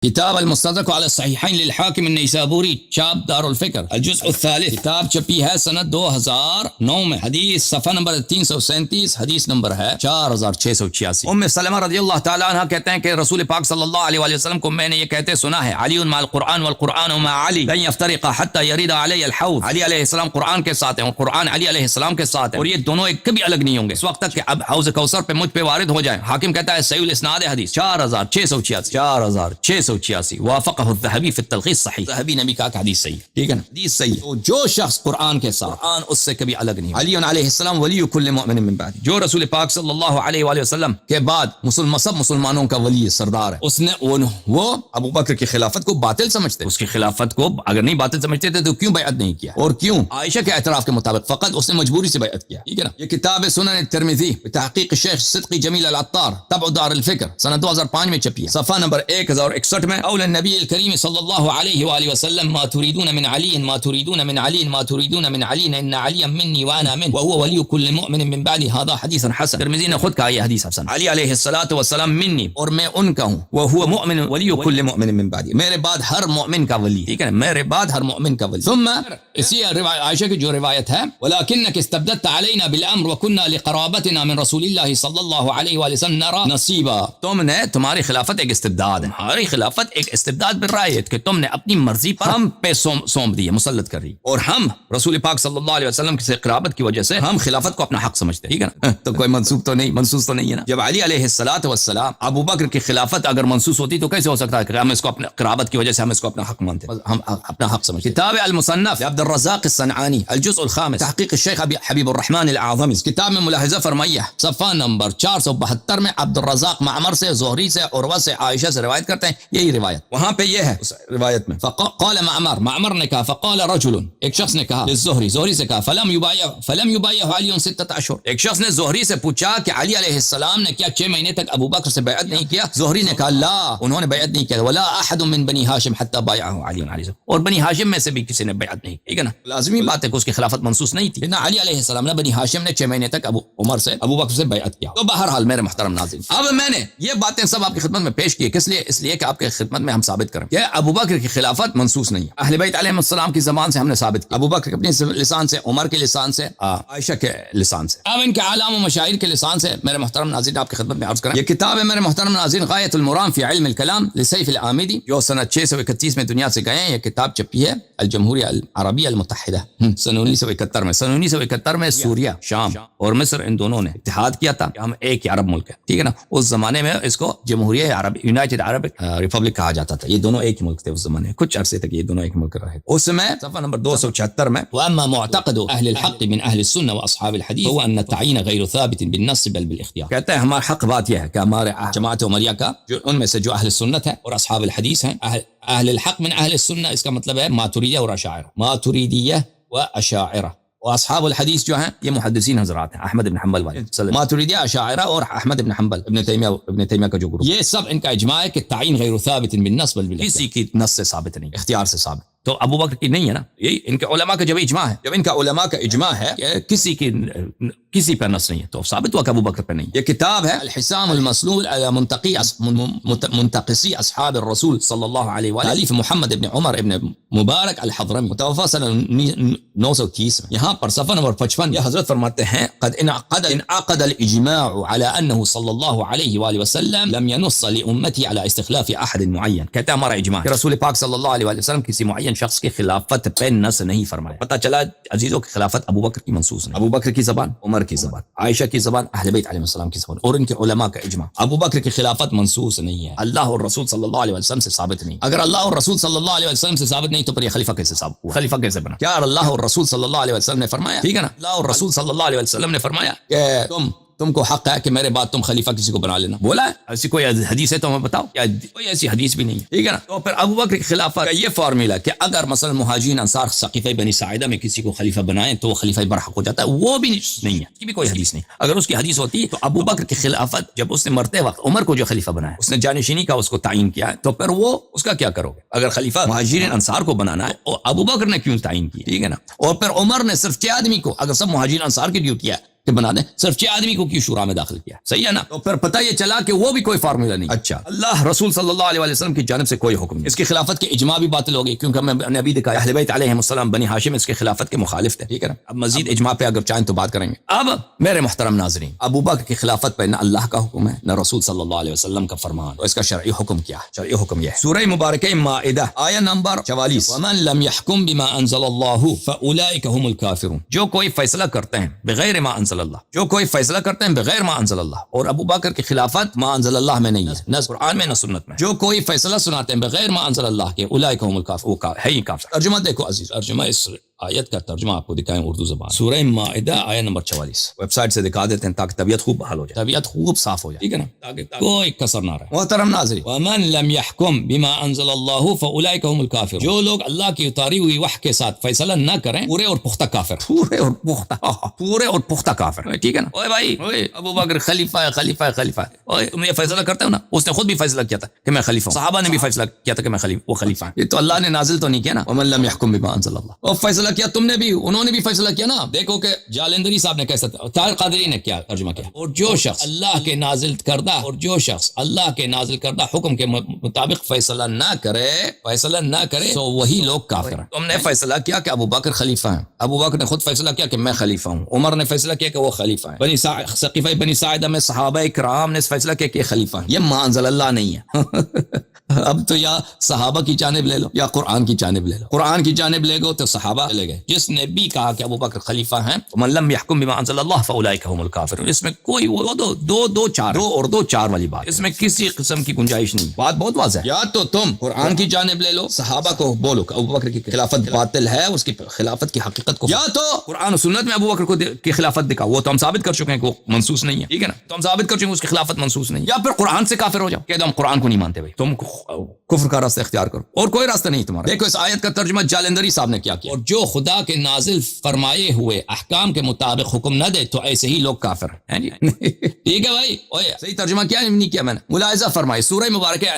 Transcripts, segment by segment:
کتاب المستدرک علی الصحیحین للحاکم النیسابوری، چاپ دار الفکر، الجزء الثالث، کتاب چھپی ہے سنت 2009 میں، حدیث صفحہ نمبر 337، حدیث نمبر ہے 4686۔ ام سلمہ رضی اللہ تعالی عنہ کہتے ہیں کہ رسول پاک صلی اللہ علیہ وآلہ وسلم کو میں نے یہ کہتے سنا ہے، علی مع القرآن والقرآن مع علی لن یفترقا حتی یرد علی الحوض، علی علیہ السلام قرآن کے ساتھ ہیں اور قرآن علی علیہ السلام کے ساتھ ہے، اور یہ دونوں ایک کبھی الگ نہیں ہوں گے اس وقت تک کہ اب حوض کوثر پہ مجھ پہ وارد ہو جائیں۔ حاکم کہتا ہے صحیح الاسناد حدیث 4686 وافقہ الذہبی فی التلخیص صحیح، ذہبی نے بھی کہا کہ حدیث صحیح، ٹھیک ہے نا، حدیث صحیح۔ تو جو شخص قرآن کے ساتھ، قرآن اس سے کبھی الگ نہیں، علی علیہ السلام ولی کل مؤمن من بعد، جو رسول پاک صلی اللہ علیہ وآلہ وسلم کے بعد سب مسلمانوں کا ولی سردار ہے، اس نے وہ ابو بکر کی خلافت کو باطل سمجھتے، اس کی خلافت کو اگر نہیں باطل سمجھتے تھے تو کیوں بیعت نہیں کیا، اور کیوں؟ عائشہ کے اعتراف کے مطابق فقط اس نے مجبوری سے بیعت کیا، ٹھیک ہے نا۔ یہ کتاب سنن الترمذی بتحقیق شیخ صدقی جمیل العطار، طبع دار الفکر، سنہ 2005 میں چھپی ہے، صفحہ نمبر 1061 میں، قول النبی الکریم صلی اللہ علیہ وآلہ وسلم ما تريدون من علي ما تريدون من علي ما تريدون من علي ان عليا مني وانا منه وهو ولي كل مؤمن من بعد، هذا حدیث حسن، ترمذی نے خود کہا یہ حدیث حسن، علی علیہ الصلوۃ والسلام منی، اور میں ان کا ہوں، وهو مؤمن ولی كل مؤمن من بعد، میرے بعد ہر مؤمن کا ولی، ٹھیک ہے، میرے بعد ہر مؤمن کا ولی۔ ثم اسی عائشہ کی جو روایت ہے، ولكنك استبددت علينا بالامر وكنا لقرابتنا من رسول الله صلی اللہ علیہ وآلہ وسلم نرى نصیبا، تم نے، تمہاری خلافت ایک استبداد ہے، ہماری خلافت ایک استبداد بالرائیت کہ تم نے اپنی مرضی پر ہم پہ سونپ دی ہے، مسلط کر رہی، اور ہم رسول پاک صلی اللہ علیہ وسلم سے قرابت کی وجہ سے ہم خلافت کو اپنا حق سمجھتے ہیں، ٹھیک ہے نا، تو کوئی منسوخ تو نہیں ہے نا۔ جب علی علیہ الصلوۃ والسلام ابو بکر کی خلافت اگر منسوخ ہوتی تو کیسے ہو سکتا ہے کہ ہم اس کو اپنے قرابت کی وجہ سے ہم اس کو اپنا حق مانتے، ہم اپنا حق سمجھتے۔ کتاب المصنف عبد الرزاق الصنعانی، الجزء الخامس، تحقیق الشیخ حبیب الرحمن الاعظمی، اس کتاب میں ملاحظہ فرمائیے صفحہ نمبر 472 میں، عبد الرزاق معمر سے، زہری سے، عروہ سے، عائشہ سے روایت کرتے ہیں، یہی روایت وہاں پہ یہ ہے، اس روایت میں قال معمر نے کہا، فقال رجل، ایک شخص نے کہا، زہری سے کہا، فلم یبایع علی 6 اشہر، ایک شخص نے زہری سے پوچھا کہ علی علیہ السلام نے کیا 6 مہینے تک ابو بکر سے بیعت نہیں کیا؟ زہری نے کہا لا، انہوں نے بیعت نہیں کیا، ولا احد من بنی ہاشم حتى بايعه علی علیہ السلام، اور بنی ہاشم میں سے بھی کسی نے بیعت نہیں، ٹھیک ہے نا، لازمی بات ہے کہ اس کی خلافت منسوخ نہیں تھی، نہ علی علیہ السلام نے بنی ہاشم نے 6 مہینے تک ابو بکر سے بیعت کیا۔ تو بہرحال میرے محترم ناظرین، اب میں نے یہ باتیں سب آپ کی خدمت میں پیش کی، کس لیے؟ اس لیے کہ آپ کی خدمت میں ہم ثابت کریں کہ ابو بکر کی خلافت منسوخ نہیں ہے، اہل بیت علیہ السلام کی زبان سے ہم نے ثابت کیا، ابو بکر اپنے لسان سے، عمر کے لسان سے، عائشہ کے لسان سے، اب ان کے اعلام و مشاہیر کے لسان سے میرے محترم ناظرین آپ کی خدمت میں عرض کریں۔ یہ کتاب ہے میرے محترم ناظرین غایۃ المرام فی علم الکلام لسیف العامدی، جو سنہ 631 میں دنیا سے گئے ہیں، یہ کتاب چھپی ہے الجمہوریہ العربیہ المتحدہ سنہ 1971 میں، سنہ 1971 میں سوریہ، شام اور مصر ان دونوں نے اتحاد کیا تھا کہ ہم ایک ہی عرب ملک ہے، ٹھیک ہے نا، اس زمانے میں اس کو جمہوریہ عرب یونائٹڈ عرب ریپبلک کہا جاتا تھا، یہ دونوں ایک ہی ملک تھے اس زمانے، کچھ عرصے تک یہ دونوں ایک ملک رہے۔ اس میں صفحہ نمبر 276 میں، واما معتقد اہل الحق من اہل السنہ واصحاب الحدیث هو ان التعیین غیر ثابت بالنص بل بالاختیار، کہتے ہیں ہمارا حق بات یہ ہے کہ ہمارے جماعت عمریہ کا جو ان میں سے جو اہل سنت ہے اور اصحاب الحدیث ہیں، اہل الحق من اہل السنہ، اس کا مطلب ہے ماتریدیہ اور اشاعرہ، ماتریدیہ و اشاعرہ، اور اصحاب الحدیث جو ہیں یہ محدثین حضرات ہیں، احمد بن حنبل والے، ماتریدیہ، اشاعرہ اور احمد بن حنبل، ابن تیمیہ کا جو گروپ، یہ سب ان کا اجماع ہے کہ تعین غیر ثابت بالنص بل بالاختیار، کسی کی نص سے ثابت نہیں، اختیار سے ثابت، تو ابو بکر کی نہیں ہے نا، یہی ان کے علماء کا جب اجماع ہے، جب ان کا علماء کا اجماع ہے کہ کسی پر نص نہیں ہے تو ثابت ہوا کہ ابو بکر پر نہیں۔ یہ کتاب ہے الحسام المسلول علی منتقصی اصحاب الرسول صلی اللہ علیہ وآلہ، تالیف محمد ابن عمر ابن مبارک الحضرمی، متوفی سنہ 930 میں، یہاں پر صفحہ نمبر 55 یہ حضرت فرماتے ہیں قد انعقد الاجماع على انه صلی اللہ علیہ وآلہ وسلم لم ينص لامتی على استخلاف احد معین، کہتے ہیں ہمارا اجماع کہ رسول پاک صلی اللہ علیہ وآلہ وسلم کسی معین شخص کی خلافت پہ نص نہیں فرمایا۔ پتہ چلا عزیزوں کی خلافت ابو بکر کی منسوخ نہیں، ابو بکر کی زبان، عمر کی زبان، عائشہ کی زبان، اہل بیت علیہ السلام کی زبان اور ان کے علماء کا اجماع، ابو بکر کی خلافت منسوخ نہیں ہے، اللہ اور رسول صلی اللہ علیہ وسلم سے ثابت نہیں، اگر اللہ اور رسول صلی اللہ علیہ وسلم سے ثابت نہیں تو پھر یہ خلیفہ کیسے ثابت ہوا؟ خلیفہ کیسے بنا؟ کیا اللہ اور رسول صلی اللہ علیہ وسلم نے فرمایا، ٹھیک ہے نا، اللہ اور رسول صلی اللہ علیہ وسلم نے فرمایا کہ تم کو حق ہے کہ میرے بعد تم خلیفہ کسی کو بنا لینا، بولا ہے؟ ایسی کوئی حدیث ہے تو ہمیں بتاؤ، کیا کوئی ایسی حدیث بھی نہیں ہے، ٹھیک ہے نا۔ تو پھر ابو بکر کی خلافت کا یہ فارمولا کہ اگر مثلا مہاجرین انصار ثقیفہ بنی ساعدہ میں کسی کو خلیفہ بنائیں تو وہ خلیفہ برحق ہو جاتا ہے، وہ بھی نہیں ہے، اس کی بھی کوئی حدیث نہیں۔ اگر اس کی حدیث ہوتی تو ابو بکر کی خلافت جب اس نے مرتے وقت عمر کو جو خلیفہ بنایا، اس نے جانشینی کا اس کو تعین کیا ہے، تو پھر وہ اس کا کیا کرو گے؟ اگر خلیفہ مہاجرین انصار کو بنانا ہے اور ابو بکر نے کیوں تعین کیا، ٹھیک ہے نا، اور پھر عمر نے صرف 6 آدمی کو، اگر سب مہاجرین انصار کی ڈیوٹی ہے کہ بنا دیں، صرف 6 آدمی کو کیوں شورا میں داخل کیا؟ صحیح ہے نا؟ تو پھر پتہ یہ چلا کہ وہ بھی کوئی فارمولا نہیں۔ اچھا، اللہ رسول صلی اللہ علیہ وسلم کی جانب سے کوئی حکم نہیں، اس کی خلافت کے اجماع بھی باطل ہو گئی، کیونکہ میں نے ابھی دکھایا اہل بیت علیہم السلام بنی ہاشم اس کے خلافت کے مخالف تھے، ٹھیک ہے نا؟ اب مزید اجماع پہ اگر چاہیں تو بات کریں گے۔ اب میرے محترم ناظرین، ابو بکر کی خلافت پہ نہ اللہ کا حکم ہے نہ رسول صلی اللہ علیہ وسلم کا فرمان، تو اس کا شرعی حکم کیا ہے؟ شرعی حکم یہ ہے، سورہ مبارکہ مائدہ آیہ نمبر 44، ومن لم يحكم بما انزل اللہ فاولئک هم الکافرون، جو کوئی فیصلہ کرتے ہیں بغیر ما انزل اللہ، جو کوئی فیصلہ کرتے ہیں بغیر ما انزل اللہ، اور ابو بکر کی خلافت ما انزل اللہ میں نہیں ہے، نہ قرآن میں نہ سنت میں، جو کوئی فیصلہ سناتے ہیں بغیر ما انزل اللہ کے، اولئک هم الکافرون، وہ ہے ہی کافر۔ ترجمہ دیکھو عزیز، ترجمہ اس آیت کا ترجمہ آپ کو دکھائیں اردو زبان، سورہ مائدہ آیہ نمبر 44، ویب سائٹ سے دکھا دیتے ہیں تاکہ طبیعت خوب بحال ہو جائے، طبیعت خوب صاف ہو جائے، ٹھیک ہے نا، تاکہ کوئی کسر نہ رہے۔ محترم ناظرین، ومن لم يحكم بما انزل اللہ فاولئک هم الکافرون، جو لوگ اللہ کی اتاری ہوئی وحی کے ساتھ فیصلہ نہ کریں، پورے اور پختہ کافر، پورے اور پختہ کافر، ٹھیک ہے نا؟ اوے بھائی، اوے ابو بکر خلیفہ ہے، خلیفہ ہے، خلیفہ ہے، اوے تم یہ فیصلہ کرتے ہو نا، اس نے خود بھی فیصلہ کیا تھا کہ میں خلیفہ ہوں، صحابہ نے بھی فیصلہ کیا تھا کہ میں خلیفہ، وہ خلیفہ ہے، یہ تو اللہ نے نازل تو نہیں کیا نا، ومن لم يحكم بما انزل اللہ، اور فیصلہ کیا تم نے بھی، انہوں نے بھی فیصلہ کیا نا۔ دیکھو کہ جالندری صاحب نے کیسا طاہر قادری نے کیا ترجمہ کیا، اور جو شخص اللہ کے نازل کردہ حکم کے مطابق فیصلہ نہ کرے تو وہی لوگ کافر ہیں۔ تم نے فیصلہ کیا کہ ابو بکر خلیفہ ہیں، ابو بکر نے خود فیصلہ کیا کہ میں خلیفہ ہوں، عمر نے فیصلہ کیا کہ وہ خلیفہ ہیں، ثقیفہ بنی ساعدہ میں صحابہ کرام نے فیصلہ کیا کہ یہ خلیفہ ہیں، یہ ما انزل اللہ نہیں ہے۔ اب تو یا صحابہ کی جانب لے لو یا قرآن کی جانب لے لو، قرآن کی جانب لے گو تو صحابہ لے گئے، جس نے بھی کہا کہ ابو بکر خلیفہ ہیں، ومن لم يحكم بما انزل اللہ فاولئک هم الکافرون، اس میں کوئی وہ دو چار والی بات، اس میں کسی قسم کی گنجائش نہیں، بات بہت واضح ہے۔ یا تو تم قرآن کی جانب لے لو، صحابہ کو بولو کہ ابو بکر کی خلافت باطل ہے، اس کی خلافت کی حقیقت کو، یا تو قرآن و سنت میں ابو بکر کی خلافت دکھاؤ، وہ تو ہم ثابت کر چکے ہیں کہ وہ منسوخ نہیں ہے، ٹھیک ہے نا، تو ہم ثابت کر چکے ہیں اس کی خلافت منسوخ نہیں، یا پھر قرآن سے کافر ہو جاؤ کہ ہم قرآن کو نہیں مانتے، بھائی تم کفر کا راستہ اختیار کرو، اور کوئی راستہ نہیں تمہارا۔ دیکھو اس آیت کا ترجمہ جالندری صاحب نے کیا، اور جو خدا کے نازل فرمائے ہوئے احکام کے مطابق حکم نہ دے تو ایسے ہی لوگ کافر ہیں جی۔ ٹھیک ہے بھائی، صحیح ترجمہ کیا نہیں کیا میں نے، ملاحظہ فرمائے سورہ مبارکہ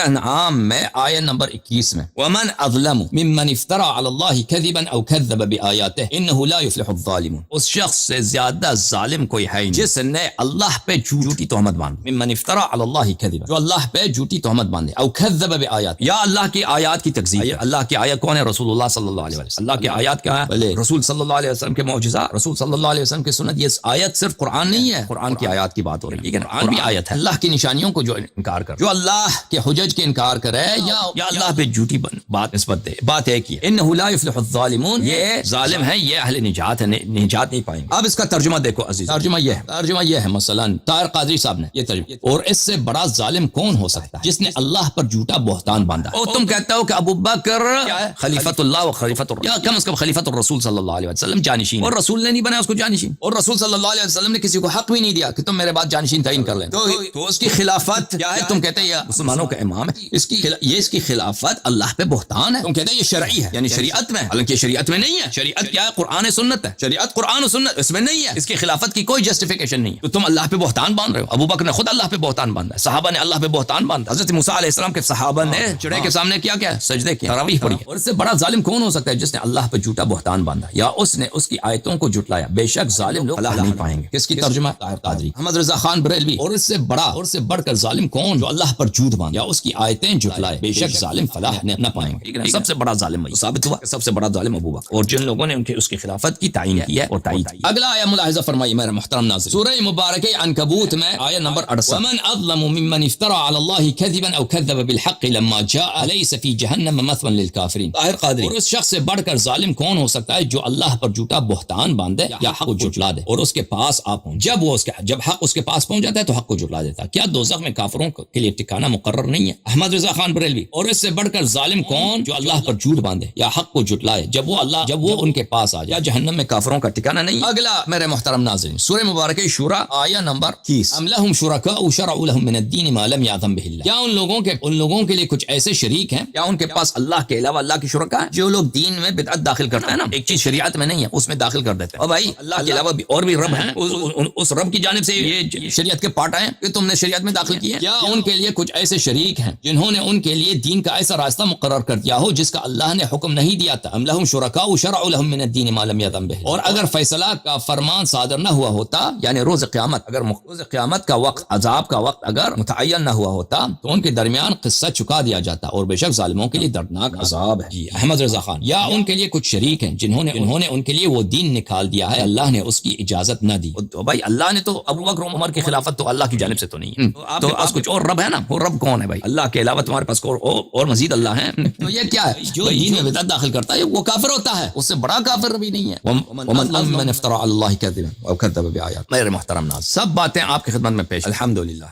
انعام میں آیہ نمبر 21 میں، ومن اظلم ممن افترى على الله كذبا او كذب بآياته انه لا يفلح الظالمون، اس شخص سے زیادہ ظالم کوئی ہے نہیں جس نے اللہ پہ جھوٹی تہمت باندھی، ممن افترى على الله كذبا، جو اللہ پہ جھوٹی تہمت باندھے، او كذب بآيات، یا اللہ کی آیات کی تکذیب۔ اللہ کی آیت کون ہے؟ رسول اللہ صلی اللہ علیہ وسلم۔ اللہ کی آیات کیا ہے؟ رسول صلی اللہ علیہ وسلم کے معجزات، رسول صلی اللہ علیہ وسلم کی سنت۔ یہ آیت صرف قرآن نہیں ہے، قرآن کی آیات کی بات ہو رہی ہے، قرآن بھی آیت ہے۔ اللہ کی نشانیوں کو جو انکار کرے، جو اللہ کے حجج کے انکار کرے یا اللہ پہ جھوٹی بات نسبت دے، بات ہے کہ انہ لا یفلح الظالمون، یہ ظالم ہے، یہ اہل نجات ہے، نجات نہیں پائیں گے۔ اب اس کا ترجمہ دیکھو عزیز، ترجمہ یہ ہے مثلا طاہر قادری صاحب نے یہ ترجمہ، اور اس سے بڑا ظالم کون ہو سکتا ہے جس نے اللہ پر جھوٹا بہتان باندھا۔ اور تم کہتے ہو کہ ابو بکر خلیفۃ اللہ و خلیفۃ الرسول، یا کم از کم خلیفۃ الرسول صلی اللہ علیہ وسلم جانشین، اور رسول نے نہیں بنایا اس کو جانشین، اور رسول صلی اللہ علیہ وسلم نے کسی کو حق بھی نہیں دیا کہ تم میرے بعد جانشین تعین کر لیں، تو اس کی خلافت کیا ہے؟ تم کہتے ہیں یہ مسلمانوں کا امام ہے، اس کی خلافت اللہ پہ بہتان ہے، تم کہتے ہیں یہ شرعی ہے، یعنی شریعت میں، حالانکہ شریعت میں نہیں ہے۔ شریعت کیا ہے؟ قرآن سنت ہے، شریعت قرآن و سنت، اس میں نہیں ہے، اس کی خلافت کی کوئی جسٹیفیکیشن نہیں ہے، تو تم اللہ پہ بہتان باندھ رہے ہو۔ ابو بکر نے خود اللہ پہ بہتان باندھا ہے، صحابہ نے اللہ پہ بہتان باندھا، حضرت موسیٰ علیہ السلام کے صحابہ نے چڑھے کے سامنے کیا سجدے کیا، تراویح پڑھی، اور اس سے بڑا ظالم کون ہو سکتا ہے جس نے اللہ پہ جھوٹا بہتان باندھا یا اس نے اس کی آیتوں کو جھٹلایا؟ بے شک ظالم لوگ فلاح نہیں پائیں گے۔ کس کی ترجمہ؟ طاہر قادری، محمد رضا خان بریلوی۔ اور اس سے بڑھ کر ظالم کون؟ جو اللہ پر جھوٹ باندھے یا اس کی آیتیں جھٹلائے، بے شک ظالم فلاح نہ پائیں گے۔ سب سے بڑا ظالم وہی ثابت ہوا، سب سے بڑا ظالم ابو بکر، اور جن لوگوں نے اس کی خلافت کی تعین کی ہے اور تائید کی۔ اگلا آیہ ملاحظہ فرمائیے میرے محترم ناظرین، سورہ مبارکہ عنکبوت میں آیہ نمبر 68، ومن اظلم ممن افترى على الله كذبا او كذب بالحق لما جاء ليس في جهنم مثوى للكافرين۔ طاہر قادری، اور اس شخص سے بڑھ کر ظالم کون ہو سکتا ہے جو اللہ پر جھوٹا بہتان باندھے یا حق کو جھٹلا دے اور اس کے پاس آ پہنچ، جب حق اس کے پاس پہنچ جاتا ہے تو حق کو جھٹلا دیتا ہے۔ کیا دوزخ میں کافروں کے لیے ٹھکانہ مقرر نہیں ہے؟ احمد رضا خان بریلوی، اور اس سے بڑھ کر ظالم کون؟ جو اللہ پر جھوٹ باندھے یا حق کو جھٹلائے جب وہ ان کے پاس آ جائے، جہنم میں کافروں کا ٹھکانہ نہیں۔ اگلا میرے محترم ناظرین، سورہ مبارکہ شورى آیہ نمبر 30، ام لهم شرکاء شرعوا لهم من الدین ما لم یأذن به اللہ، کیا ان لوگوں کے لیے کچھ ایسے شریک ہیں، کیا ان کے پاس اللہ کے علاوہ اللہ کے شرکاء ہیں جو لوگ دین دین میں بدعت داخل کرتا ہے نا، ایک چیز شریعت میں نہیں ہے اس میں داخل کر دیتا ہے، اور بھائی اللہ کے علاوہ بھی اور بھی رب ہیں، اس رب کی جانب سے یہ شریعت کے پارٹ آئے کہ تم نے شریعت میں داخل کیے، کیا ان کے لیے کچھ ایسے شریک ہیں جنہوں نے ان کے لیے دین کا ایسا راستہ مقرر کر دیا ہو جس کا اللہ نے حکم نہیں دیا تھا؟ ام لہم شرکاء شرعوا لهم من الدین ما لم یأذن بہ، اور اگر فیصلہ کا فرمان صادر نہ ہوا ہوتا، یعنی روز قیامت، اگر روز قیامت کا وقت، عذاب کا وقت اگر متعین نہ ہوا ہوتا تو ان کے درمیان قصہ چکا دیا جاتا، اور بے شک ظالموں کے لیے دردناک عذاب ہے۔ جی احمد رضا خان، یا ان کے لیے کچھ شریک ہیں جنہوں نے ان کے لیے وہ دین نکال دیا ہے، اللہ نے اس کی اجازت نہ دی۔ تو بھائی اللہ نے تو ابو بکر عمر کی خلافت تو اللہ کی جانب سے تو نہیں ہے، تو پاس کچھ اور رب ہے نا، وہ رب کون ہے بھائی؟ اللہ کے علاوہ تمہارے پاس اور مزید اللہ ہیں؟ تو یہ کیا ہے جو دین میں بدعت داخل کرتا ہے وہ کافر ہوتا ہے، اس سے بڑا کافر بھی نہیں ہے۔ ومن اظلم من افترى على الله كذبا او كذب بآياته۔ میرے محترم ناظرین، سب باتیں آپ کی خدمت میں پیش الحمدللہ۔